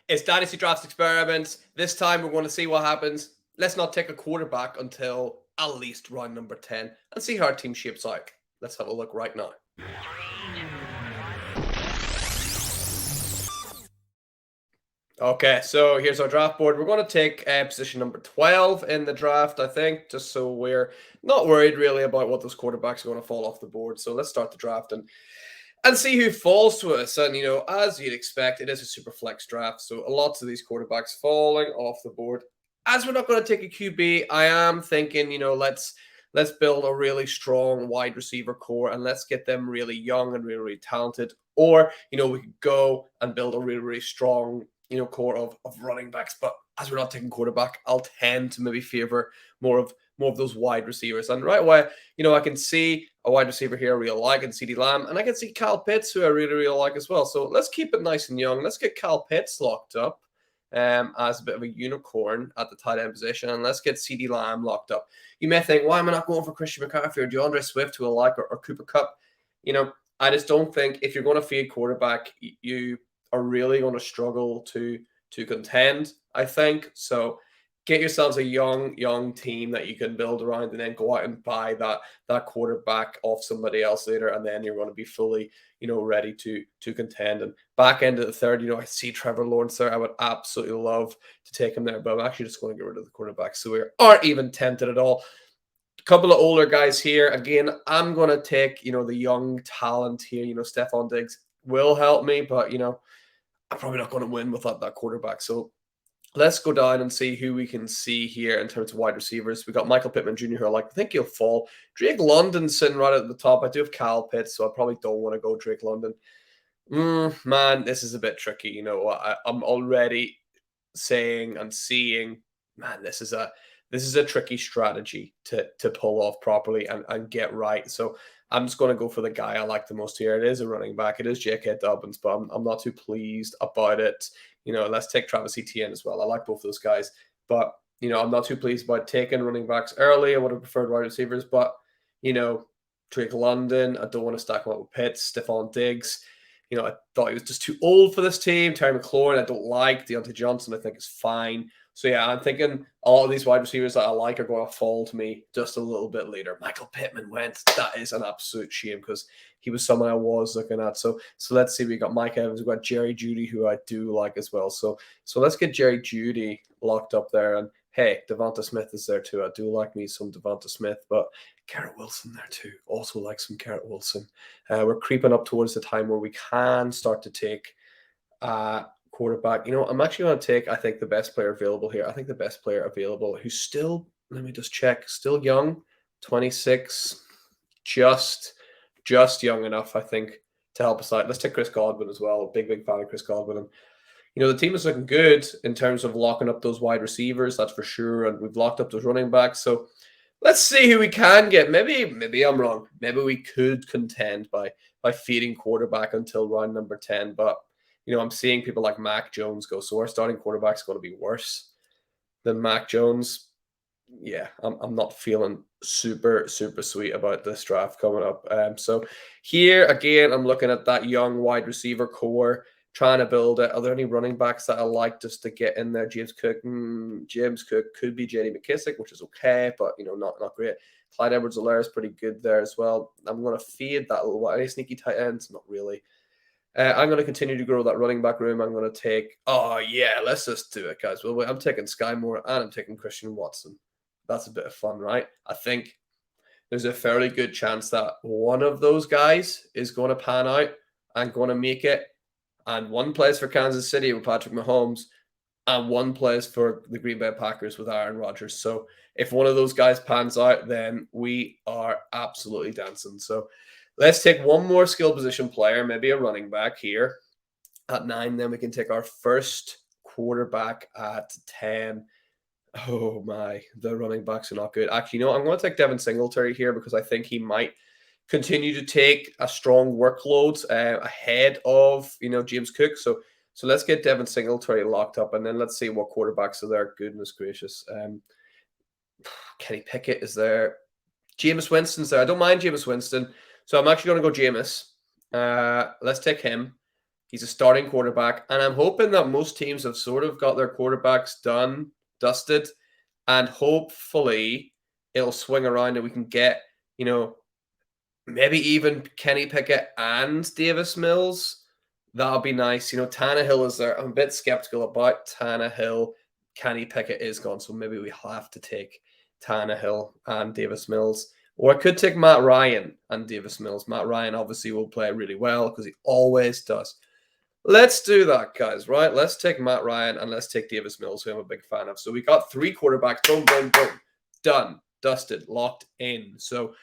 It's Dynasty Drafts Experiments. This time we're going to see what happens. Let's not take a quarterback until at least round number 10 and see how our team shapes out. Let's have a look right now. Okay, so here's our draft board. We're going to take position number 12 in the draft, I think, just so we're not worried really about what those quarterbacks are going to fall off the board. So let's start the draft and see who falls to us. And, as you'd expect, it is a super flex draft. So lots of these quarterbacks falling off the board. As we're not going to take a QB, I am thinking, let's build a really strong wide receiver core and let's get them really young and really, really talented. Or, we could go and build a really, really strong, core of running backs. But as we're not taking quarterback, I'll tend to maybe favor more of those wide receivers. And right away, I can see a wide receiver here I really like, and CeeDee Lamb, and I can see Kyle Pitts, who I really, really like as well. So let's keep it nice and young. Let's get Kyle Pitts locked up as a bit of a unicorn at the tight end position, and let's get CeeDee Lamb locked up. You may think, why am I not going for Christian McCaffrey or DeAndre Swift, who I like, or Cooper Kupp? I just don't think if you're going to feed quarterback, you are really going to struggle to contend, I think. So get yourselves a young team that you can build around, and then go out and buy that quarterback off somebody else later, and then you're going to be fully, ready to contend. And back end of the third, I see Trevor Lawrence there. I would absolutely love to take him there, but I'm actually just going to get rid of the quarterback, so we aren't even tempted at all. A couple of older guys here. Again, I'm going to take, the young talent here. Stephon Diggs will help me, but, I'm probably not going to win without that quarterback. So let's go down and see who we can see here in terms of wide receivers. We got Michael Pittman Jr., who I think he'll fall. Drake London sitting right at the top. I do have Kyle Pitts, so I probably don't want to go Drake London. Man, this is a bit tricky. I'm already saying and seeing, man, this is a tricky strategy to pull off properly and get right. So I'm just going to go for the guy I like the most here. It is a running back. It is J.K. Dobbins, but I'm not too pleased about it. Let's take Travis Etienne as well. I like both those guys, but I'm not too pleased about taking running backs early. I would have preferred wide receivers, but Drake London, I don't want to stack him up with Pitts. Stephon Diggs, I thought he was just too old for this team. Terry McLaurin, I don't like. Deontay Johnson, I think is fine. So yeah, I'm thinking all of these wide receivers that I like are going to fall to me just a little bit later. Michael Pittman went. That is an absolute shame because he was someone I was looking at. So let's see. We got Mike Evans. We got Jerry Jeudy, who I do like as well. So let's get Jerry Jeudy locked up there. And hey, Devonta Smith is there too. I do like me some Devonta Smith, but Garrett Wilson there too. Also like some Garrett Wilson. We're creeping up towards the time where we can start to take quarterback. I'm actually going to take, I think, the best player available here. I think the best player available who's still, let me just check, still young, 26, just young enough, I think, to help us out. Let's take Chris Godwin as well. Big fan of Chris Godwin. And, the team is looking good in terms of locking up those wide receivers, that's for sure. And we've locked up those running backs. So let's see who we can get. Maybe I'm wrong. Maybe we could contend by feeding quarterback until round number 10. But I'm seeing people like Mac Jones go. So our starting quarterback's going to be worse than Mac Jones. Yeah, I'm not feeling super sweet about this draft coming up. So here again, I'm looking at that young wide receiver core, trying to build it. Are there any running backs that I like just to get in there? James Cook. James Cook could be J.D. McKissick, which is okay, but not great. Clyde Edwards-Helaire is pretty good there as well. I'm going to fade that little while. Any sneaky tight ends? Not really. I'm going to continue to grow that running back room. I'm going to take, let's just do it, guys. Well, I'm taking Sky Moore and I'm taking Christian Watson. That's a bit of fun, right? I think there's a fairly good chance that one of those guys is going to pan out and going to make it. And one plays for Kansas City with Patrick Mahomes, and one plays for the Green Bay Packers with Aaron Rodgers. So if one of those guys pans out, then we are absolutely dancing. So let's take one more skill position player, maybe a running back here at 9. Then we can take our first quarterback at 10. Oh my, the running backs are not good. Actually, I'm going to take Devin Singletary here because I think he might continue to take a strong workload ahead of, James Cook. So let's get Devin Singletary locked up, and then let's see what quarterbacks are there. Goodness gracious. Kenny Pickett is there. Jameis Winston's there. I don't mind Jameis Winston. So I'm actually going to go Jameis. Let's take him. He's a starting quarterback, and I'm hoping that most teams have sort of got their quarterbacks dusted, and hopefully it'll swing around and we can get, maybe even Kenny Pickett and Davis Mills. That'll be nice. Tannehill is there. I'm a bit skeptical about Tannehill. Kenny Pickett is gone, so maybe we have to take Tannehill and Davis Mills. Or I could take Matt Ryan and Davis Mills. Matt Ryan obviously will play really well because he always does. Let's do that, guys, right? Let's take Matt Ryan and let's take Davis Mills, who I'm a big fan of. So we got 3 quarterbacks. Boom, boom, boom. Done. Dusted. Locked in. So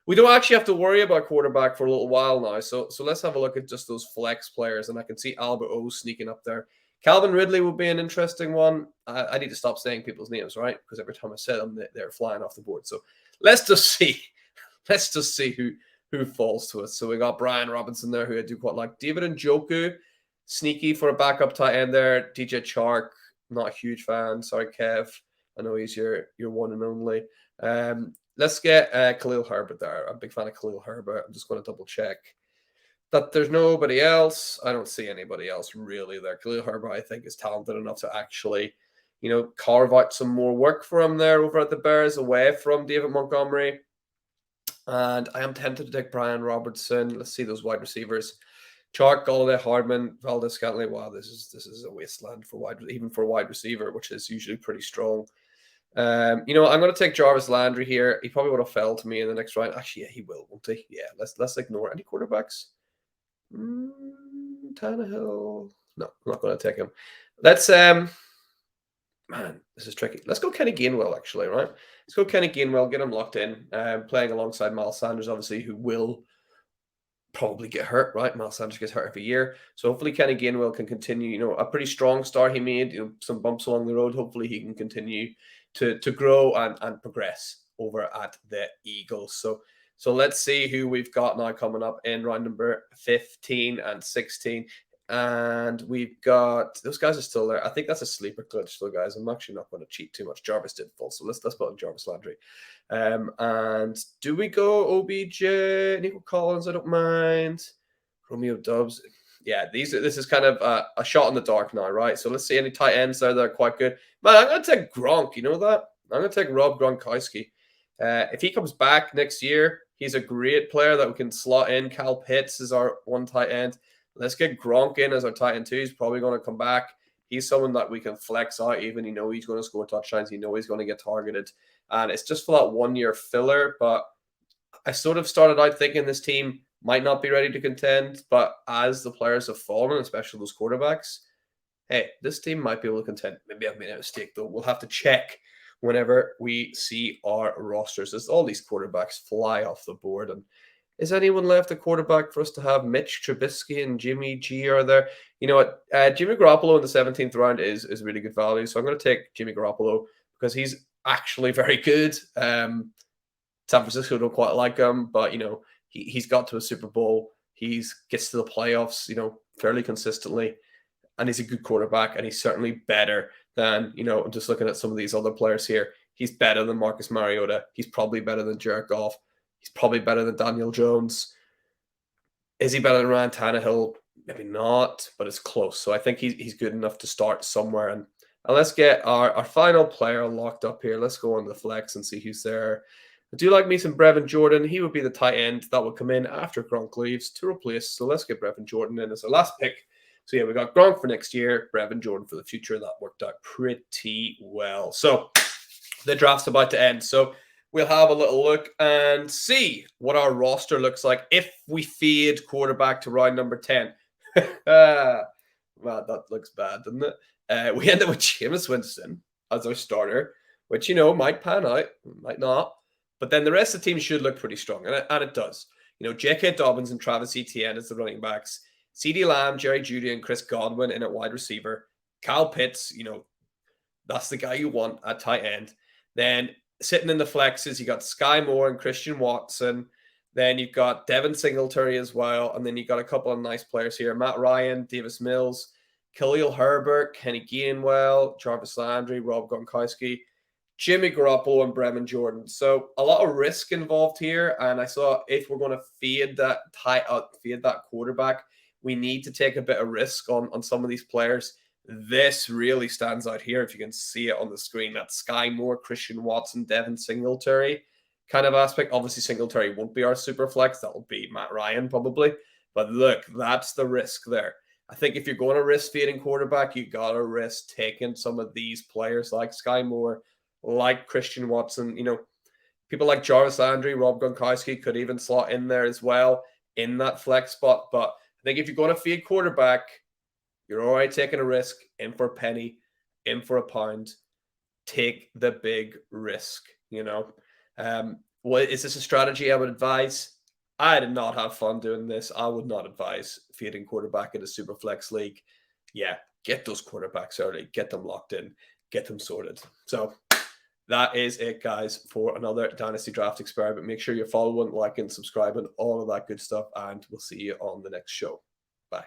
we don't actually have to worry about quarterback for a little while now. So let's have a look at just those flex players. And I can see Albert O sneaking up there. Calvin Ridley will be an interesting one. I need to stop saying people's names, right? Because every time I say them, they're flying off the board. So let's just see. Let's just see who falls to us. So we got Brian Robinson there, who I do quite like. David Njoku, sneaky for a backup tight end there. DJ Chark, not a huge fan. Sorry, Kev. I know he's your one and only. Let's get Khalil Herbert there. I'm a big fan of Khalil Herbert. I'm just going to double check that there's nobody else. I don't see anybody else really there. Khalil Herbert, I think, is talented enough to actually, carve out some more work for him there over at the Bears, away from David Montgomery. And I am tempted to take Brian Robertson. Let's see those wide receivers. Chark, Golladay, Hardman, Valdez-Scantling. Wow, this is a wasteland for wide receiver, which is usually pretty strong. I'm going to take Jarvis Landry here. He probably would have fell to me in the next round. Actually, yeah, he will, won't he? Yeah, let's ignore any quarterbacks. Tannehill. No, I'm not going to take him. Let's man, this is tricky. Let's go Kenny Gainwell, actually, right? Let's go Kenny Gainwell, get him locked in, playing alongside Miles Sanders, obviously, who will probably get hurt, right? Miles Sanders gets hurt every year. So hopefully Kenny Gainwell can continue, a pretty strong start he made, some bumps along the road. Hopefully he can continue to grow and progress over at the Eagles. So let's see who we've got now coming up in round number 15 and 16. And we've got those guys are still there. I think that's a sleeper glitch, though, guys. I'm actually not going to cheat too much. Jarvis did fall, so let's put on Jarvis Landry. And do we go OBJ, Nico Collins? I don't mind. Romeo Doubs. Yeah, this is kind of a shot in the dark now, right? So let's see any tight ends there that are quite good. Man, I'm going to take Gronk. You know that? I'm going to take Rob Gronkowski. If he comes back next year, he's a great player that we can slot in. Cal Pitts is our one tight end. Let's get Gronk in as our tight end too. He's probably going to come back. He's someone that we can flex out even. He's going to score touchdowns. He's going to get targeted. And it's just for that 1 year filler. But I sort of started out thinking this team might not be ready to contend. But as the players have fallen, especially those quarterbacks, hey, this team might be able to contend. Maybe I've made a mistake, though. We'll have to check whenever we see our rosters as all these quarterbacks fly off the board. And is anyone left a quarterback for us to have? Mitch Trubisky and Jimmy G are there. You know what? Jimmy Garoppolo in the 17th round is really good value. So I'm going to take Jimmy Garoppolo because he's actually very good. San Francisco don't quite like him, but, he's got to a Super Bowl. He gets to the playoffs, fairly consistently. And he's a good quarterback, and he's certainly better than, I'm just looking at some of these other players here. He's better than Marcus Mariota. He's probably better than Jared Goff. He's probably better than Daniel Jones. Is he better than Ryan Tannehill? Maybe not, but it's close. So I think he's good enough to start somewhere. And let's get our final player locked up here. Let's go on the flex and see who's there. I do like me some Brevin Jordan. He would be the tight end that would come in after Gronk leaves to replace. So let's get Brevin Jordan in as our last pick. So yeah, we got Gronk for next year, Brevin Jordan for the future. That worked out pretty well. So the draft's about to end. So we'll have a little look and see what our roster looks like if we fade quarterback to round number 10. Well, that looks bad, doesn't it? We end up with Jameis Winston as our starter, which, might pan out, might not. But then the rest of the team should look pretty strong, and it does. J.K. Dobbins and Travis Etienne as the running backs. CeeDee Lamb, Jerry Jeudy, and Chris Godwin in at wide receiver. Kyle Pitts, that's the guy you want at tight end. Then sitting in the flexes, you got Sky Moore and Christian Watson. Then you've got Devin Singletary as well. And then you've got a couple of nice players here. Matt Ryan, Davis Mills, Khalil Herbert, Kenny Gainwell, Jarvis Landry, Rob Gronkowski, Jimmy Garoppolo, and Brevin Jordan. So a lot of risk involved here. And I saw if we're going to fade that quarterback, we need to take a bit of risk on some of these players. This really stands out here. If you can see it on the screen, that Sky Moore, Christian Watson, Devin Singletary kind of aspect. Obviously, Singletary won't be our super flex. That will be Matt Ryan probably. But look, that's the risk there. I think if you're going to risk fading quarterback, you got to risk taking some of these players like Sky Moore, like Christian Watson. People like Jarvis Landry, Rob Gronkowski could even slot in there as well in that flex spot. But I think if you're going to feed quarterback, you're already taking a risk, in for a penny, in for a pound. Take the big risk, What is this a strategy I would advise? I did not have fun doing this. I would not advise feeding quarterback in a super flex league. Yeah, get those quarterbacks early, get them locked in, get them sorted. So that is it, guys, for another Dynasty Draft experiment. Make sure you're following, liking, subscribing, all of that good stuff, and we'll see you on the next show. Bye.